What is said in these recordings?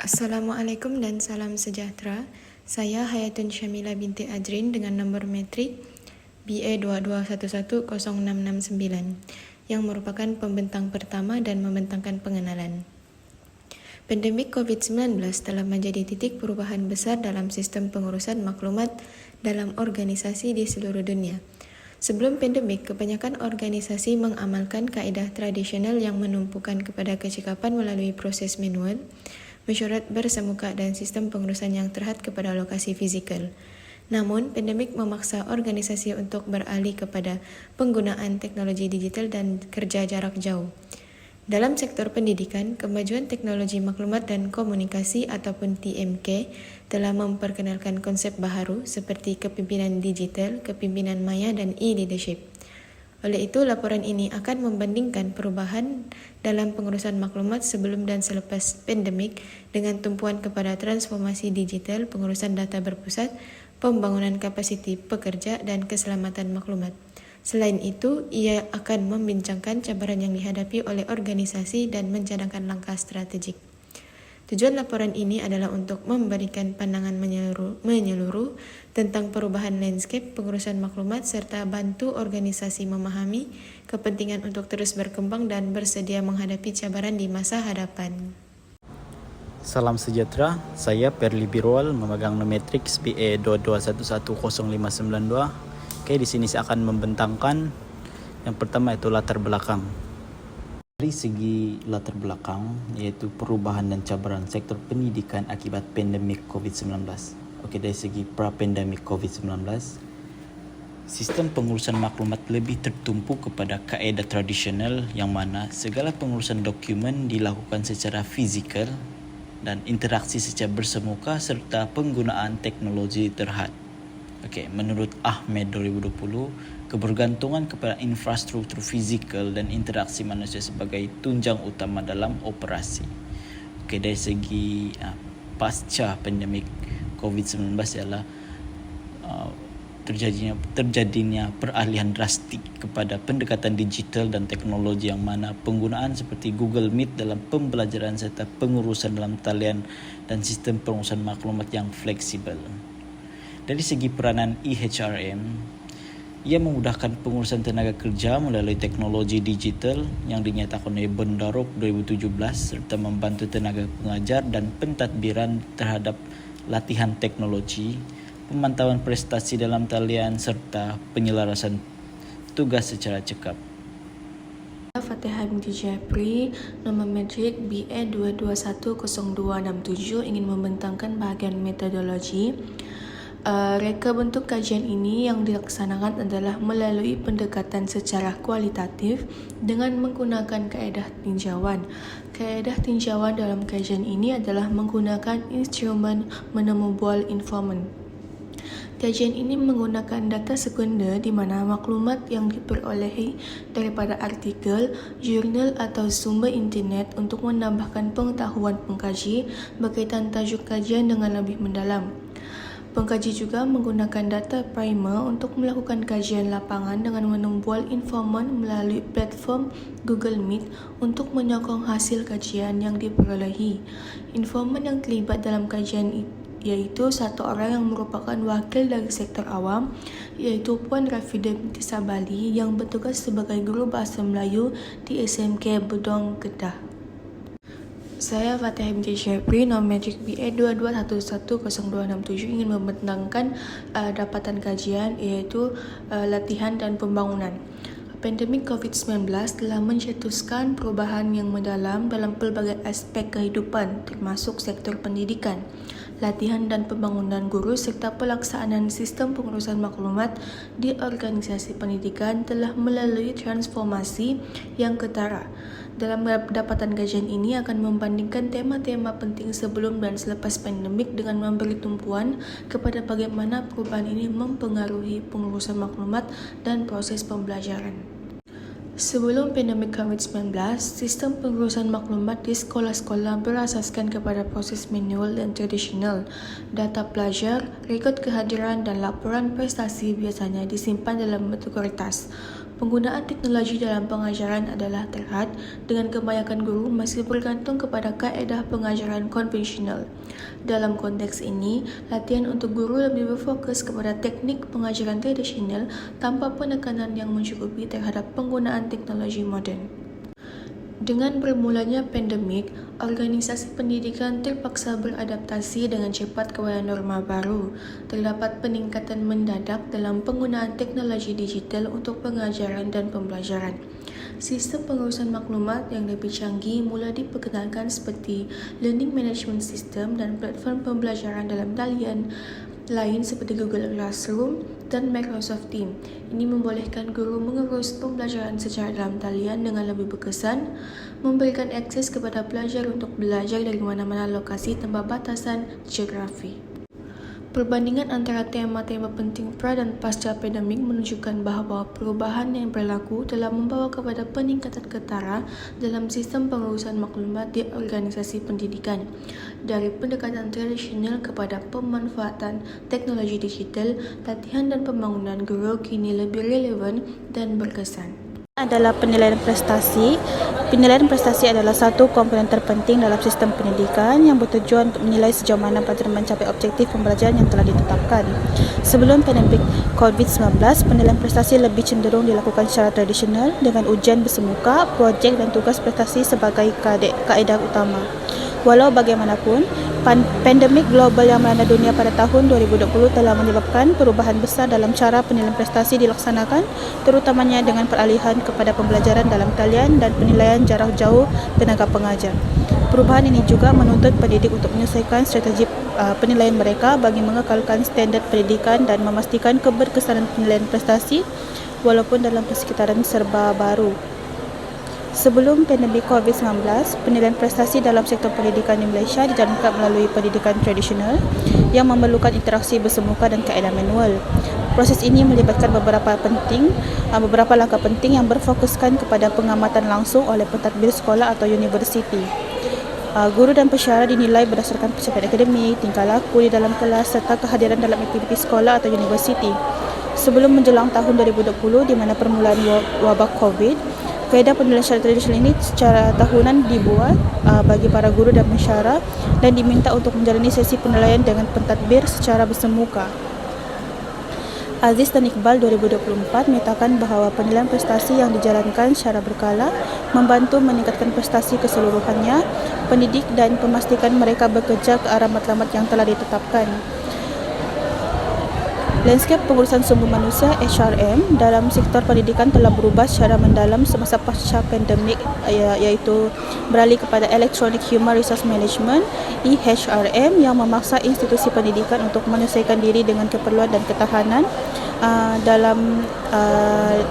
Assalamualaikum dan salam sejahtera. Saya Hayatun Syamila binti Adrin dengan nombor metrik BA2211069 yang merupakan pembentang pertama dan membentangkan pengenalan. Pandemik COVID-19 telah menjadi titik perubahan besar dalam sistem pengurusan maklumat dalam organisasi di seluruh dunia. Sebelum pandemik, kebanyakan organisasi mengamalkan kaedah tradisional yang menumpukan kepada kecekapan melalui proses manual, mesyuarat bersemuka dan sistem pengurusan yang terhad kepada lokasi fizikal. Namun, pandemik memaksa organisasi untuk beralih kepada penggunaan teknologi digital dan kerja jarak jauh. Dalam sektor pendidikan, kemajuan teknologi maklumat dan komunikasi ataupun TMK telah memperkenalkan konsep baharu seperti kepimpinan digital, kepimpinan maya dan e-leadership. Oleh itu, laporan ini akan membandingkan perubahan dalam pengurusan maklumat sebelum dan selepas pandemik dengan tumpuan kepada transformasi digital, pengurusan data berpusat, pembangunan kapasiti pekerja dan keselamatan maklumat. Selain itu, ia akan membincangkan cabaran yang dihadapi oleh organisasi dan mencadangkan langkah strategik. Tujuan laporan ini adalah untuk memberikan pandangan menyeluruh tentang perubahan landscape pengurusan maklumat serta bantu organisasi memahami kepentingan untuk terus berkembang dan bersedia menghadapi cabaran di masa hadapan. Salam sejahtera, saya Perli Birwal memegang Nometrix BA 22110592. Oke, di sini saya akan membentangkan yang pertama itu latar belakang. Dari segi latar belakang, yaitu perubahan dan cabaran sektor pendidikan akibat pandemik COVID-19. Oke, dari segi pra-pandemik COVID-19, sistem pengurusan maklumat lebih tertumpu kepada kaedah tradisional yang mana segala pengurusan dokumen dilakukan secara fizikal dan interaksi secara bersemuka serta penggunaan teknologi terhad. Oke, menurut Ahmed 2020, kebergantungan kepada infrastruktur fizikal dan interaksi manusia sebagai tunjang utama dalam operasi. Oke, dari segi pasca pandemik COVID-19 ialah terjadinya peralihan drastik kepada pendekatan digital dan teknologi yang mana penggunaan seperti Google Meet dalam pembelajaran serta pengurusan dalam talian dan sistem pengurusan maklumat yang fleksibel. Dari segi peranan EHRM, ia memudahkan pengurusan tenaga kerja melalui teknologi digital yang dinyatakan oleh Bendarok 2017 serta membantu tenaga pengajar dan pentadbiran terhadap latihan teknologi, pemantauan prestasi dalam talian serta penyelarasan tugas secara cekap. Fatihah binti Japri, nomor metrik BA 2210267 ingin membentangkan bahagian metodologi. Reka bentuk kajian ini yang dilaksanakan adalah melalui pendekatan secara kualitatif dengan menggunakan kaedah tinjauan. Kaedah tinjauan dalam kajian ini adalah menggunakan instrumen menemu bual informant. Kajian ini menggunakan data sekunder di mana maklumat yang diperolehi daripada artikel, jurnal atau sumber internet untuk menambahkan pengetahuan pengkaji berkaitan tajuk kajian dengan lebih mendalam. Pengkaji juga menggunakan data primer untuk melakukan kajian lapangan dengan menembual informan melalui platform Google Meet untuk menyokong hasil kajian yang diperolehi. Informan yang terlibat dalam kajian iaitu satu orang yang merupakan wakil dari sektor awam, iaitu Puan Rafidah binti Sabali yang bertugas sebagai guru bahasa Melayu di SMK Bedong, Kedah. Saya Fatihah binti Japri, nomor metrik BA 22110267 ingin membentangkan dapatan kajian iaitu latihan dan pembangunan. Pandemik COVID-19 telah mencetuskan perubahan yang mendalam dalam pelbagai aspek kehidupan termasuk sektor pendidikan, latihan dan pembangunan guru serta pelaksanaan sistem pengurusan maklumat di organisasi pendidikan telah melalui transformasi yang ketara. Dalam dapatan kajian ini akan membandingkan tema-tema penting sebelum dan selepas pandemik dengan memberi tumpuan kepada bagaimana perubahan ini mempengaruhi pengurusan maklumat dan proses pembelajaran. Sebelum pandemik COVID-19, sistem pengurusan maklumat di sekolah-sekolah berasaskan kepada proses manual dan tradisional. Data pelajar, rekod kehadiran dan laporan prestasi biasanya disimpan dalam bentuk kertas. Penggunaan teknologi dalam pengajaran adalah terhad dengan kebanyakan guru masih bergantung kepada kaedah pengajaran konvensional. Dalam konteks ini, latihan untuk guru lebih berfokus kepada teknik pengajaran tradisional tanpa penekanan yang mencukupi terhadap penggunaan teknologi moden. Dengan bermulanya pandemik, organisasi pendidikan terpaksa beradaptasi dengan cepat kepada norma baru. Terdapat peningkatan mendadak dalam penggunaan teknologi digital untuk pengajaran dan pembelajaran. Sistem pengurusan maklumat yang lebih canggih mula diperkenalkan seperti Learning Management System dan platform pembelajaran dalam talian lain seperti Google Classroom dan Microsoft Teams. Ini membolehkan guru mengurus pembelajaran secara dalam talian dengan lebih berkesan, memberikan akses kepada pelajar untuk belajar dari mana-mana lokasi tanpa batasan geografi. Perbandingan antara tema-tema penting pra dan pasca pandemik menunjukkan bahawa perubahan yang berlaku telah membawa kepada peningkatan ketara dalam sistem pengurusan maklumat di organisasi pendidikan. Dari pendekatan tradisional kepada pemanfaatan teknologi digital, latihan dan pembangunan guru kini lebih relevan dan berkesan. Adalah penilaian prestasi. Penilaian prestasi adalah satu komponen terpenting dalam sistem pendidikan yang bertujuan untuk menilai sejauh mana pelajar mencapai objektif pembelajaran yang telah ditetapkan. Sebelum pandemik COVID-19, penilaian prestasi lebih cenderung dilakukan secara tradisional dengan ujian bersemuka, projek dan tugas prestasi sebagai kaedah utama. Walau bagaimanapun, pandemik global yang melanda dunia pada tahun 2020 telah menyebabkan perubahan besar dalam cara penilaian prestasi dilaksanakan, terutamanya dengan peralihan kepada pembelajaran dalam talian dan penilaian jarak jauh tenaga pengajar. Perubahan ini juga menuntut pendidik untuk menyesuaikan strategi penilaian mereka bagi mengekalkan standard pendidikan dan memastikan keberkesanan penilaian prestasi walaupun dalam persekitaran serba baru. Sebelum pandemik COVID-19, penilaian prestasi dalam sektor pendidikan di Malaysia dijalankan melalui pendidikan tradisional yang memerlukan interaksi bersemuka dan kaedah manual. Proses ini melibatkan beberapa langkah penting yang berfokuskan kepada pengamatan langsung oleh pentadbir sekolah atau universiti. Guru dan pensyarah dinilai berdasarkan pencapaian akademik, tingkah laku di dalam kelas serta kehadiran dalam aktiviti sekolah atau universiti. Sebelum menjelang tahun 2020 di mana permulaan wabak COVID, kaedah penilaian secara tradisional ini secara tahunan dibuat bagi para guru dan pensyarah dan diminta untuk menjalani sesi penilaian dengan pentadbir secara bersemuka. Aziz dan Iqbal 2024 menyatakan bahawa penilaian prestasi yang dijalankan secara berkala membantu meningkatkan prestasi keseluruhannya pendidik dan memastikan mereka bekerja ke arah matlamat yang telah ditetapkan. Lanskap pengurusan sumber manusia HRM dalam sektor pendidikan telah berubah secara mendalam semasa pasca pandemik iaitu beralih kepada Electronic Human Resource Management EHRM yang memaksa institusi pendidikan untuk menyesuaikan diri dengan keperluan dan ketahanan dalam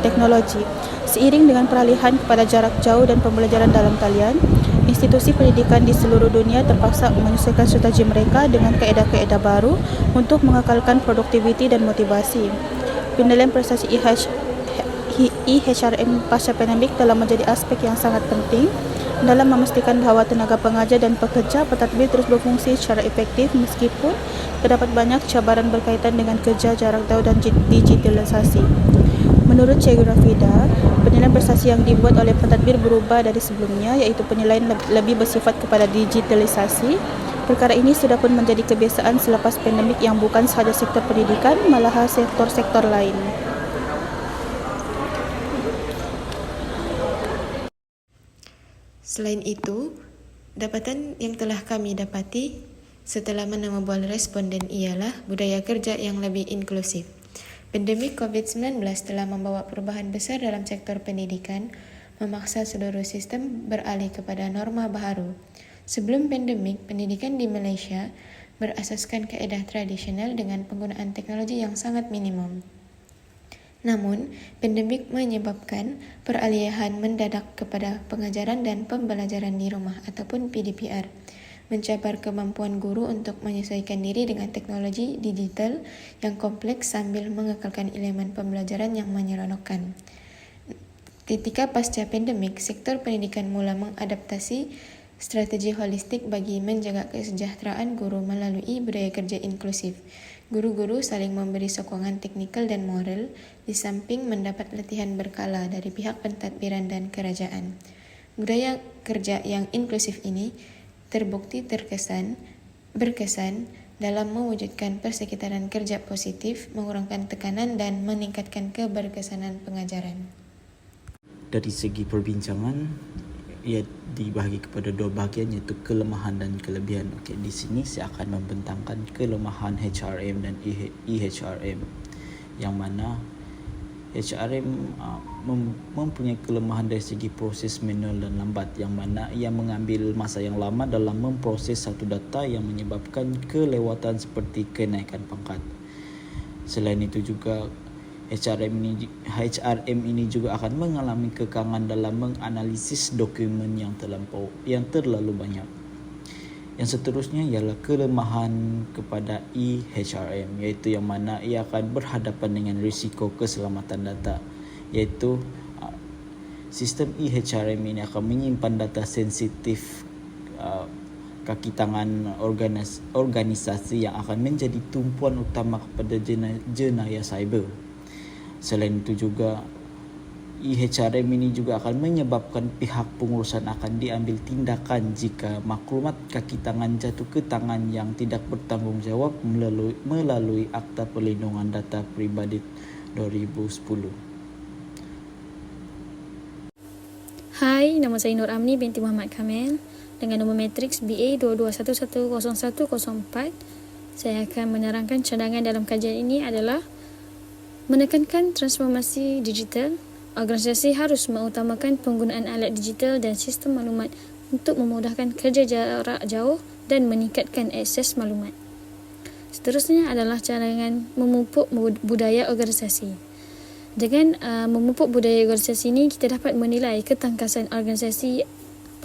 teknologi. Seiring dengan peralihan kepada jarak jauh dan pembelajaran dalam talian, institusi pendidikan di seluruh dunia terpaksa menyesuaikan strategi mereka dengan kaedah-kaedah baru untuk mengekalkan produktiviti dan motivasi. Penilaian prestasi EHRM pasca pandemik telah menjadi aspek yang sangat penting dalam memastikan bahawa tenaga pengajar dan pekerja pentadbir terus berfungsi secara efektif meskipun terdapat banyak cabaran berkaitan dengan kerja jarak jauh dan digitalisasi. Menurut Cikgu Rafida, penilaian prestasi yang dibuat oleh pentadbir berubah dari sebelumnya iaitu penilaian lebih bersifat kepada digitalisasi. Perkara ini sudah pun menjadi kebiasaan selepas pandemik yang bukan sahaja sektor pendidikan, malahan sektor-sektor lain. Selain itu, dapatan yang telah kami dapati setelah menemubual responden ialah budaya kerja yang lebih inklusif. Pandemik COVID-19 telah membawa perubahan besar dalam sektor pendidikan, memaksa seluruh sistem beralih kepada norma baru. Sebelum pandemik, pendidikan di Malaysia berasaskan kaedah tradisional dengan penggunaan teknologi yang sangat minimum. Namun, pandemik menyebabkan peralihan mendadak kepada pengajaran dan pembelajaran di rumah ataupun PDPR, mencabar kemampuan guru untuk menyesuaikan diri dengan teknologi digital yang kompleks sambil mengekalkan elemen pembelajaran yang menyeronokkan. Ketika pasca pandemik, sektor pendidikan mula mengadaptasi strategi holistik bagi menjaga kesejahteraan guru melalui budaya kerja inklusif. Guru-guru saling memberi sokongan teknikal dan moral di samping mendapat latihan berkala dari pihak pentadbiran dan kerajaan. Budaya kerja yang inklusif ini terbukti berkesan dalam mewujudkan persekitaran kerja positif, mengurangkan tekanan dan meningkatkan keberkesanan pengajaran. Dari segi perbincangan, ia dibahagi kepada dua bahagian, iaitu kelemahan dan kelebihan. Okey, di sini saya akan membentangkan kelemahan HRM dan EHRM, yang mana HRM mempunyai kelemahan dari segi proses manual dan lambat, yang mana ia mengambil masa yang lama dalam memproses satu data yang menyebabkan kelewatan seperti kenaikan pangkat. Selain itu juga HRM ini juga akan mengalami kekangan dalam menganalisis dokumen yang terlalu banyak. Yang seterusnya ialah kelemahan kepada EHRM, iaitu yang mana ia akan berhadapan dengan risiko keselamatan data, iaitu sistem EHRM ini akan menyimpan data sensitif kaki tangan organisasi yang akan menjadi tumpuan utama kepada jenayah cyber. Selain itu juga EHRM ini juga akan menyebabkan pihak pengurusan akan diambil tindakan jika maklumat kaki tangan jatuh ke tangan yang tidak bertanggungjawab melalui Akta Perlindungan Data Pribadi 2010. Hai, nama saya Nur Amni binti Muhammad Kamil dengan nombor matriks BA 22110104. Saya akan menerangkan cadangan dalam kajian ini adalah menekankan transformasi digital. Organisasi harus mengutamakan penggunaan alat digital dan sistem maklumat untuk memudahkan kerja jarak jauh dan meningkatkan akses maklumat. Seterusnya adalah cadangan memupuk budaya organisasi. Dengan memupuk budaya organisasi ini, kita dapat menilai ketangkasan organisasi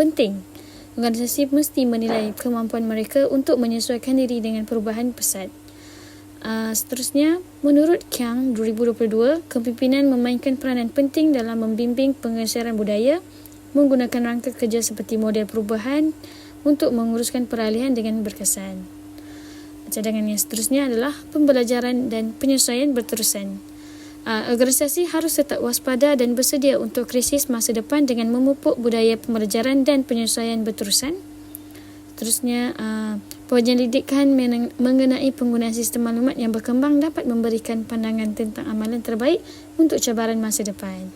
penting. Organisasi mesti menilai kemampuan mereka untuk menyesuaikan diri dengan perubahan pesat. Seterusnya, menurut Kiang 2022, kepimpinan memainkan peranan penting dalam membimbing pengesaran budaya, menggunakan rangka kerja seperti model perubahan untuk menguruskan peralihan dengan berkesan. Cadangan yang seterusnya adalah pembelajaran dan penyesuaian berterusan. Organisasi harus tetap waspada dan bersedia untuk krisis masa depan dengan memupuk budaya pembelajaran dan penyesuaian berterusan. Seterusnya, penyelidikan mengenai penggunaan sistem maklumat yang berkembang dapat memberikan pandangan tentang amalan terbaik untuk cabaran masa depan.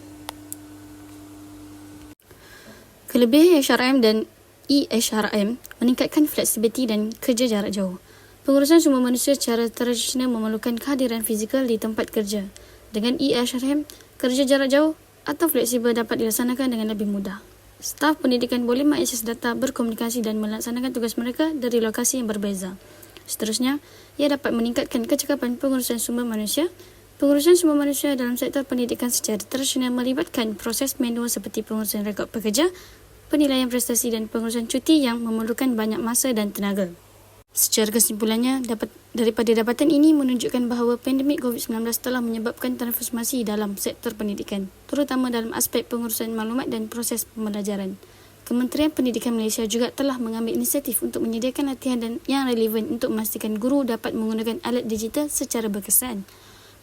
Kelebihan HRM dan EHRM meningkatkan fleksibiliti dan kerja jarak jauh. Pengurusan sumber manusia secara tradisional memerlukan kehadiran fizikal di tempat kerja. Dengan EHRM, kerja jarak jauh atau fleksibel dapat dilaksanakan dengan lebih mudah. Staf pendidikan boleh mengakses data, berkomunikasi dan melaksanakan tugas mereka dari lokasi yang berbeza. Seterusnya, ia dapat meningkatkan kecekapan pengurusan sumber manusia. Pengurusan sumber manusia dalam sektor pendidikan secara tradisional melibatkan proses manual seperti pengurusan rekod pekerja, penilaian prestasi dan pengurusan cuti yang memerlukan banyak masa dan tenaga. Secara kesimpulannya, daripada dapatan ini menunjukkan bahawa pandemik COVID-19 telah menyebabkan transformasi dalam sektor pendidikan, terutama dalam aspek pengurusan maklumat dan proses pembelajaran. Kementerian Pendidikan Malaysia juga telah mengambil inisiatif untuk menyediakan latihan yang relevan untuk memastikan guru dapat menggunakan alat digital secara berkesan.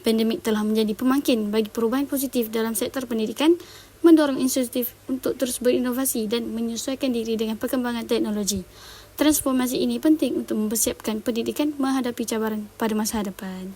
Pandemik telah menjadi pemangkin bagi perubahan positif dalam sektor pendidikan, mendorong inisiatif untuk terus berinovasi dan menyesuaikan diri dengan perkembangan teknologi. Transformasi ini penting untuk mempersiapkan pendidikan menghadapi cabaran pada masa depan.